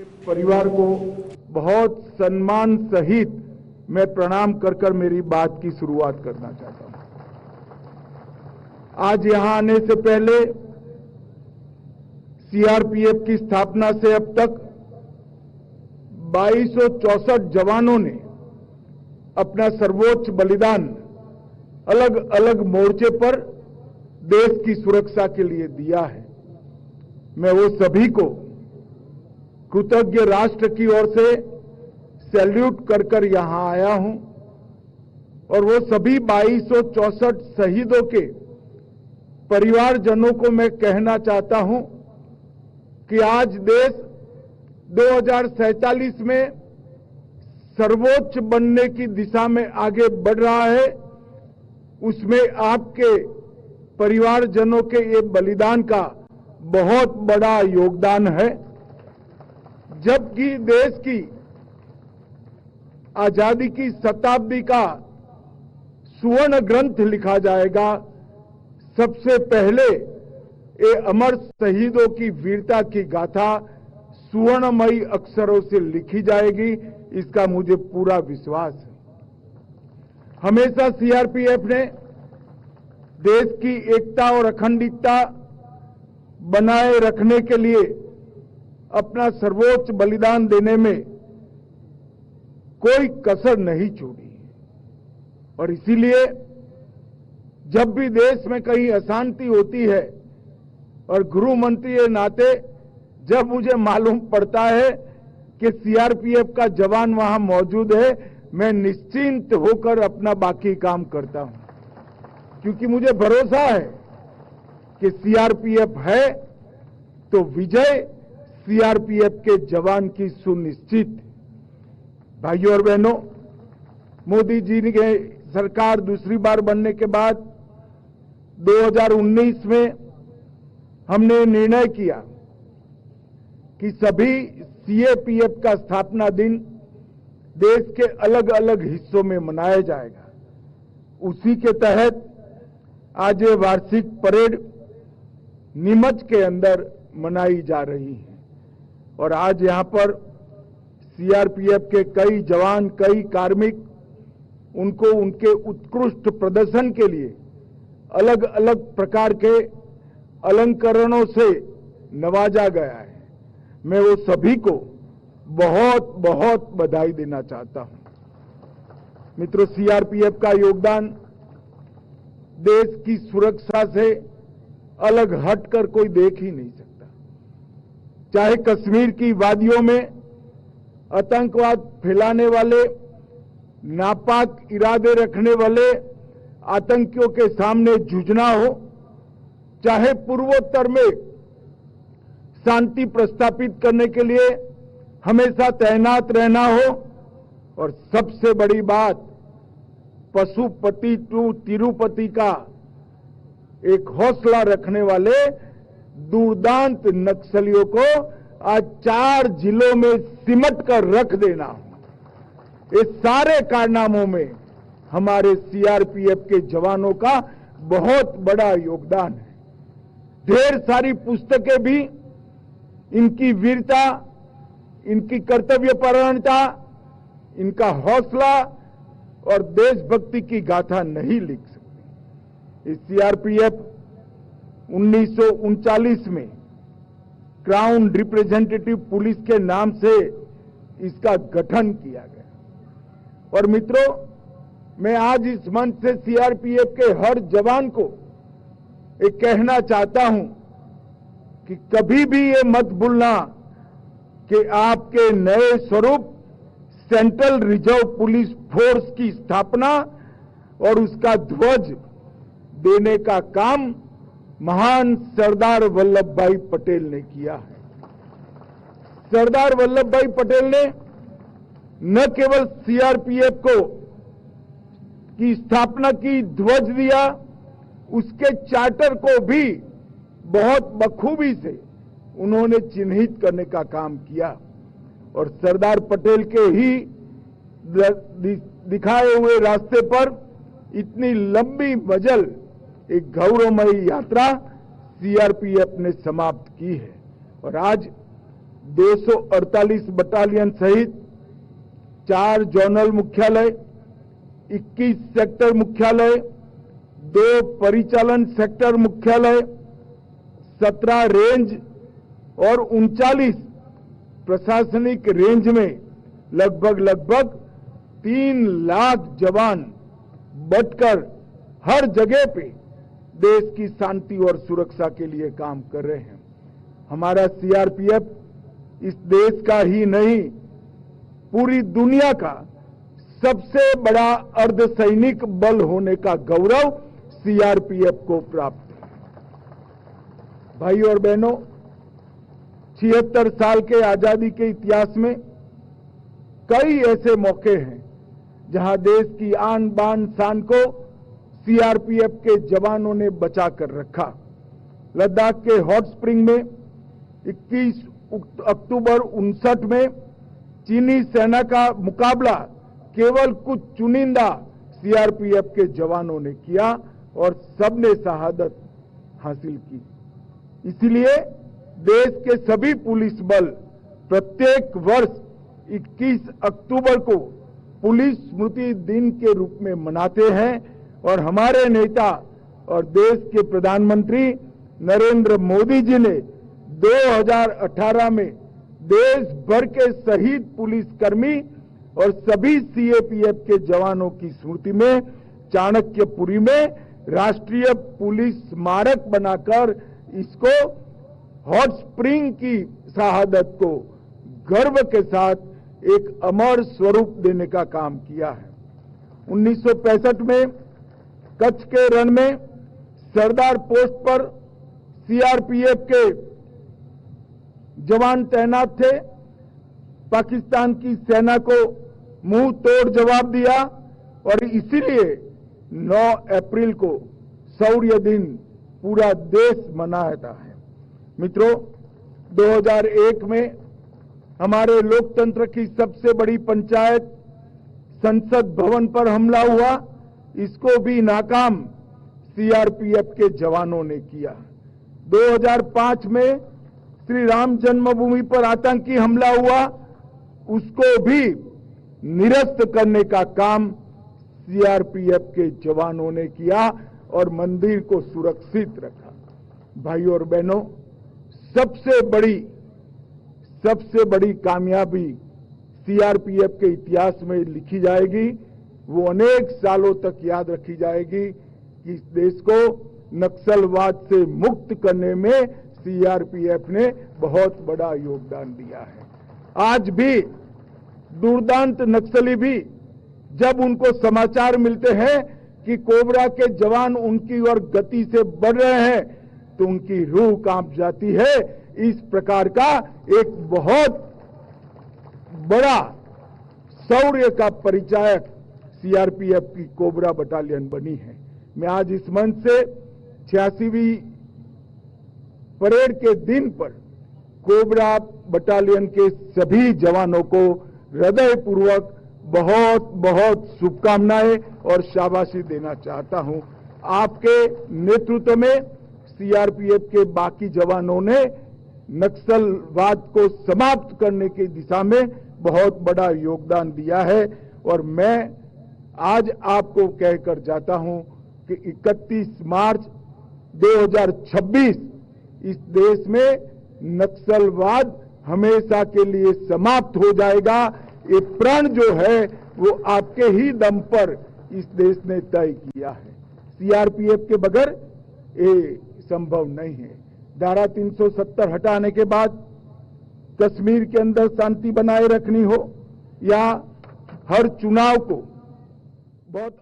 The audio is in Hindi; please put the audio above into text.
परिवार को बहुत सम्मान सहित मैं प्रणाम कर मेरी बात की शुरुआत करना चाहता हूं। आज यहां आने से पहले सीआरपीएफ की स्थापना से अब तक 2264 जवानों ने अपना सर्वोच्च बलिदान अलग अलग मोर्चे पर देश की सुरक्षा के लिए दिया है। मैं वो सभी को कृतज्ञ राष्ट्र की ओर से सैल्यूट कर यहां आया हूं और वो सभी 2264 शहीदों के परिवारजनों को मैं कहना चाहता हूं कि आज देश 2047 में सर्वोच्च बनने की दिशा में आगे बढ़ रहा है। उसमें आपके परिवारजनों के ये बलिदान का बहुत बड़ा योगदान है। जबकि देश की आजादी की शताब्दी का सुवर्ण ग्रंथ लिखा जाएगा, सबसे पहले ये अमर शहीदों की वीरता की गाथा सुवर्णमयी अक्षरों से लिखी जाएगी, इसका मुझे पूरा विश्वास है। हमेशा सीआरपीएफ ने देश की एकता और अखंडता बनाए रखने के लिए अपना सर्वोच्च बलिदान देने में कोई कसर नहीं छोड़ी और इसीलिए जब भी देश में कहीं अशांति होती है और गृह मंत्री के नाते जब मुझे मालूम पड़ता है कि सीआरपीएफ का जवान वहां मौजूद है, मैं निश्चिंत होकर अपना बाकी काम करता हूं, क्योंकि मुझे भरोसा है कि सीआरपीएफ है तो विजय सीआरपीएफ के जवान की सुनिश्चित। भाइयों और बहनों, मोदी जी की सरकार दूसरी बार बनने के बाद 2019 में हमने निर्णय किया कि सभी सीएपीएफ का स्थापना दिन देश के अलग अलग हिस्सों में मनाया जाएगा। उसी के तहत आज ये वार्षिक परेड नीमच के अंदर मनाई जा रही है और आज यहां पर सीआरपीएफ के कई जवान, कई कार्मिक, उनको उनके उत्कृष्ट प्रदर्शन के लिए अलग अलग प्रकार के अलंकरणों से नवाजा गया है। मैं वो सभी को बहुत बहुत बधाई देना चाहता हूं। मित्रों, सीआरपीएफ का योगदान देश की सुरक्षा से अलग हटकर कोई देख ही नहीं सकता। चाहे कश्मीर की वादियों में आतंकवाद फैलाने वाले, नापाक इरादे रखने वाले आतंकियों के सामने जूझना हो, चाहे पूर्वोत्तर में शांति प्रस्थापित करने के लिए हमेशा तैनात रहना हो, और सबसे बड़ी बात पशुपति टू तिरुपति का एक हौसला रखने वाले दुर्दांत नक्सलियों को आज 4 जिलों में सिमट कर रख देना, इस सारे कारनामों में हमारे सीआरपीएफ के जवानों का बहुत बड़ा योगदान है। ढेर सारी पुस्तकें भी इनकी वीरता, इनकी कर्तव्यपरायणता, इनका हौसला और देशभक्ति की गाथा नहीं लिख सकती। इस सीआरपीएफ 1939 में क्राउन रिप्रेजेंटेटिव पुलिस के नाम से इसका गठन किया गया। और मित्रों, मैं आज इस मंच से सीआरपीएफ के हर जवान को एक कहना चाहता हूं कि कभी भी ये मत भूलना कि आपके नए स्वरूप सेंट्रल रिजर्व पुलिस फोर्स की स्थापना और उसका ध्वज देने का काम महान सरदार वल्लभ भाई पटेल ने किया है। सरदार वल्लभ भाई पटेल ने न केवल सीआरपीएफ को की स्थापना की, ध्वज दिया, उसके चार्टर को भी बहुत बखूबी से उन्होंने चिन्हित करने का काम किया और सरदार पटेल के ही दिखाए हुए रास्ते पर इतनी लंबी मजल एक गौरवमयी यात्रा सीआरपीएफ ने समाप्त की है। और आज 248 बटालियन सहित 4 जोनल मुख्यालय, 21 सेक्टर मुख्यालय, 2 परिचालन सेक्टर मुख्यालय, 17 रेंज और 39 प्रशासनिक रेंज में लगभग 3 लाख जवान बटकर हर जगह पे देश की शांति और सुरक्षा के लिए काम कर रहे हैं। हमारा सीआरपीएफ इस देश का ही नहीं, पूरी दुनिया का सबसे बड़ा अर्धसैनिक बल होने का गौरव सीआरपीएफ को प्राप्त है। भाई और बहनों, 76 साल के आजादी के इतिहास में कई ऐसे मौके हैं जहां देश की आन बान शान को सीआरपीएफ के जवानों ने बचा कर रखा। लद्दाख के हॉट स्प्रिंग में 21 अक्टूबर 1959 में चीनी सेना का मुकाबला केवल कुछ चुनिंदा सीआरपीएफ के जवानों ने किया और सबने शहादत हासिल की। इसलिए देश के सभी पुलिस बल प्रत्येक वर्ष 21 अक्टूबर को पुलिस स्मृति दिन के रूप में मनाते हैं और हमारे नेता और देश के प्रधानमंत्री नरेंद्र मोदी जी ने 2018 में देश भर के शहीद पुलिसकर्मी और सभी सीएपीएफ के जवानों की स्मृति में चाणक्यपुरी में राष्ट्रीय पुलिस स्मारक बनाकर इसको हॉट स्प्रिंग की शहादत को गर्व के साथ एक अमर स्वरूप देने का काम किया है। 1965 में कच्छ के रण में सरदार पोस्ट पर सीआरपीएफ के जवान तैनात थे। पाकिस्तान की सेना को मुंह तोड़ जवाब दिया और इसीलिए 9 अप्रैल को शौर्य दिन पूरा देश मनाता है। मित्रों, 2001 में हमारे लोकतंत्र की सबसे बड़ी पंचायत संसद भवन पर हमला हुआ, इसको भी नाकाम सीआरपीएफ के जवानों ने किया। 2005 में श्री राम जन्मभूमि पर आतंकी हमला हुआ, उसको भी निरस्त करने का काम सीआरपीएफ के जवानों ने किया और मंदिर को सुरक्षित रखा। भाइयों और बहनों, सबसे बड़ी कामयाबी सीआरपीएफ के इतिहास में लिखी जाएगी, वो अनेक सालों तक याद रखी जाएगी कि इस देश को नक्सलवाद से मुक्त करने में सीआरपीएफ ने बहुत बड़ा योगदान दिया है। आज भी दुर्दांत नक्सली भी जब उनको समाचार मिलते हैं कि कोबरा के जवान उनकी ओर गति से बढ़ रहे हैं तो उनकी रूह कांप जाती है। इस प्रकार का एक बहुत बड़ा शौर्य का परिचायक सीआरपीएफ की कोबरा बटालियन बनी है। मैं आज इस मंच से 86वीं परेड के दिन पर कोबरा बटालियन के सभी जवानों को हृदयपूर्वक बहुत बहुत शुभकामनाएं और शाबाशी देना चाहता हूं। आपके नेतृत्व में सीआरपीएफ के बाकी जवानों ने नक्सलवाद को समाप्त करने की दिशा में बहुत बड़ा योगदान दिया है और मैं आज आपको कहकर जाता हूं कि 31 मार्च 2026 इस देश में नक्सलवाद हमेशा के लिए समाप्त हो जाएगा। ये प्रण जो है वो आपके ही दम पर इस देश ने तय किया है। सीआरपीएफ के बगैर ये संभव नहीं है। धारा 370 हटाने के बाद कश्मीर के अंदर शांति बनाए रखनी हो या हर चुनाव को बहुत